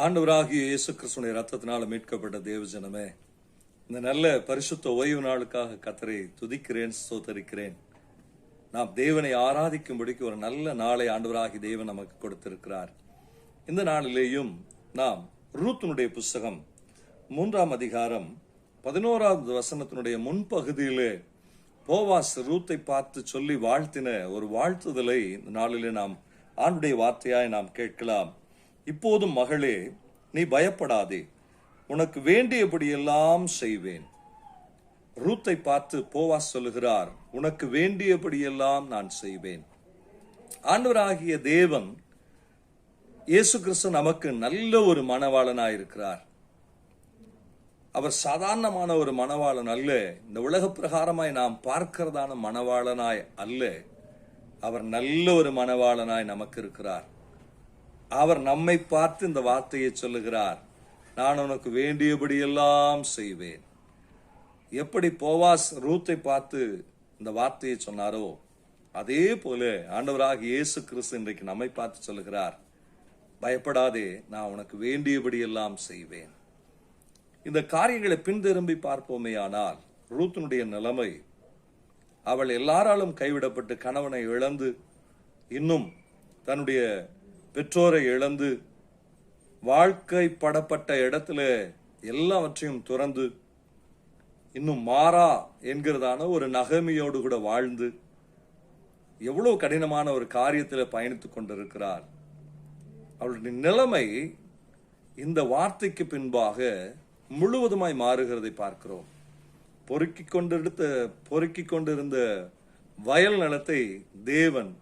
ஆண்டவராகிய இயேசு கிறிஸ்துவின் ரத்தத்தினால மீட்கப்பட்ட தேவஜனமே, இந்த நல்ல பரிசுத்த ஓய்வு நாளுக்காக கர்த்தரை துதிக்கிறேன், ஸ்தோத்தரிக்கிறேன். நாம் தேவனை ஆராதிக்கும்படிக்கு ஒரு நல்ல நாளை ஆண்டவராகிய தேவன் நமக்கு கொடுத்திருக்கிறார். இந்த நாளிலேயும் நாம் ரூத்தினுடைய புஸ்தகம் 3ஆம் அதிகாரம் 11வது வசனத்தினுடைய முன்பகுதியிலே போவாஸ் ரூத்தை பார்த்து சொல்லி வாழ்த்தின ஒரு வாழ்த்துதலை இந்த நாளிலே நாம் ஆண்டுடைய வார்த்தையாய் நாம் கேட்கலாம். இப்போதும் மகளே, நீ பயப்படாதே, உனக்கு வேண்டியபடி எல்லாம் செய்வேன். ரூத்தை பார்த்து போவாஸ் சொல்லுகிறார், உனக்கு வேண்டியபடி எல்லாம் நான் செய்வேன். ஆண்டவராகிய தேவன் இயேசு கிறிஸ்து நமக்கு நல்ல ஒரு மணவாளனாயிருக்கிறார். அவர் சாதாரணமான ஒரு மணவாளன் அல்ல, இந்த உலக பிரகாரமாய் நாம் பார்க்கிறதான மணவாளனாய் அல்ல. அவர் நல்ல ஒரு மணவாளனாய் நமக்கு இருக்கிறார். அவர் நம்மை பார்த்து இந்த வார்த்தையை சொல்லுகிறார், நான் உனக்கு வேண்டியபடி எல்லாம் செய்வேன். எப்படி போவாஸ் ரூத்தை பார்த்து இந்த வார்த்தையை சொன்னாரோ, அதே போல ஆண்டவராக இயேசு கிறிஸ்து இன்றைக்கு நம்மை பார்த்து சொல்லுகிறார், பயப்படாதே, நான் உனக்கு வேண்டியபடி எல்லாம் செய்வேன். இந்த காரியங்களை பின்திரும்பி பார்ப்போமே ஆனால், ரூத்தினுடைய நிலைமை, அவள் எல்லாராலும் கைவிடப்பட்டு கணவனை இழந்து, இன்னும் தன்னுடைய பெற்றோரை இழந்து, வாழ்க்கை படப்பட்ட இடத்துல எல்லாவற்றையும் துறந்து, இன்னும் மாறா என்கிறதான ஒரு நகமியோடு கூட வாழ்ந்து, எவ்வளவு கடினமான ஒரு காரியத்தில் பயணித்துக் கொண்டிருக்கிறார். அவளுடைய நிலைமை இந்த வார்த்தைக்கு பின்பாக முழுவதுமாய் மாறுகிறதை பார்க்கிறோம். பொறுக்கிக் கொண்டிருந்த வயல் நிலத்தை தேவன்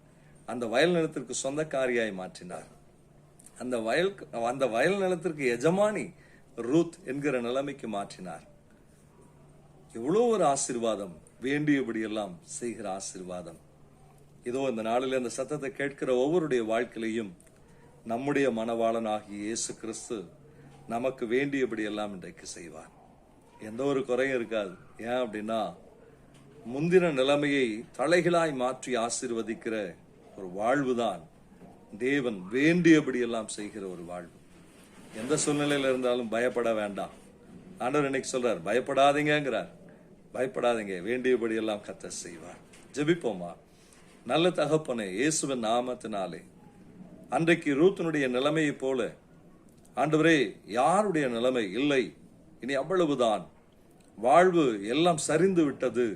அந்த வயல் நிலத்திற்கு சொந்தக்காரியாய் மாற்றினார். அந்த வயல் நிலத்திற்கு எஜமானி ரூத் என்கிற நிலைமைக்கு மாற்றினார். எவ்வளவு ஒரு ஆசீர்வாதம், வேண்டியபடி எல்லாம் செய்கிற ஆசீர்வாதம். இதோ இந்த நாளில் அந்த சத்தத்தை கேட்கிற ஒவ்வொருடைய வாழ்க்கையிலையும் நம்முடைய மணவாளனாகிய இயேசு கிறிஸ்து நமக்கு வேண்டியபடி எல்லாம் இன்றைக்கு செய்வார். எந்த ஒரு குறையும் இருக்காது. ஏன் அப்படின்னா, முந்தின நிலைமையை தலைகளாய் மாற்றி ஆசீர்வதிக்கிற ஒரு வாழ்வுதான் தேவன் வேண்டியபடி எல்லாம் செய்கிற ஒரு வாழ்வு. எந்த சூழ்நிலையில இருந்தாலும் பயப்பட வேண்டாம். ஆண்டவர் இன்னைக்கு சொல்றார், பயப்படாதீங்கிறார். பயப்படாதீங்க, வேண்டியபடி எல்லாம் கர்த்தர் செய்வார். ஜெபிப்போமா. நல்ல தகப்பனே, இயேசுவின் நாமத்தினாலே அன்றைக்கு ரூத்தினுடைய நிலைமையை போல ஆண்டவரே, யாருடைய நிலைமை இல்லை, இனி அவ்வளவுதான், வாழ்வு எல்லாம் சரிந்து விட்டது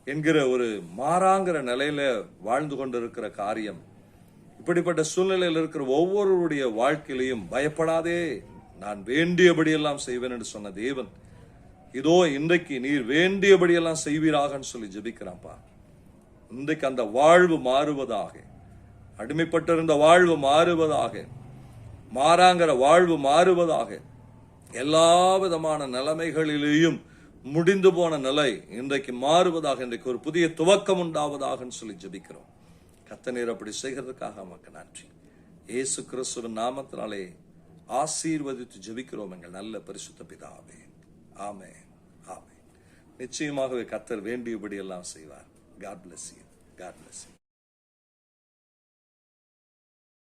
என்கிற ஒரு மாறாங்கிற நிலையில வாழ்ந்து கொண்டிருக்கிற காரியம், இப்படிப்பட்ட சூழ்நிலையில் இருக்கிற ஒவ்வொருடைய வாழ்க்கையிலையும் பயப்படாதே, நான் வேண்டியபடி எல்லாம் செய்வேன் என்று சொன்ன தேவன், இதோ இன்றைக்கு நீர் வேண்டியபடி எல்லாம் செய்வீராகன்னு சொல்லி ஜெபிக்கிறான்ப்பா. இன்றைக்கு அந்த வாழ்வு மாறுவதாக, அடிமைப்பட்டிருந்த வாழ்வு மாறுவதாக, மாறாங்கிற வாழ்வு மாறுவதாக, எல்லா விதமான நிலைமைகளிலேயும் முடிந்து போன நிலை இன்றைக்கு மாறுவதாக, இன்றைக்கு ஒரு புதிய துவக்கம் உண்டாவதாக சொல்லி ஜெபிக்கிறோம். கர்த்தர் நீர் அப்படி செய்கிறதுக்காக நமக்கு நன்றி. இயேசு கிறிஸ்துவின் நாமத்தினாலே ஆசீர்வதித்து ஜெபிக்கிறோம் எங்கள் நல்ல பரிசுத்த பிதாவே. ஆமென், ஆமென். நிச்சயமாகவே கர்த்தர் வேண்டியபடி எல்லாம் செய்வார். God bless you. God bless you.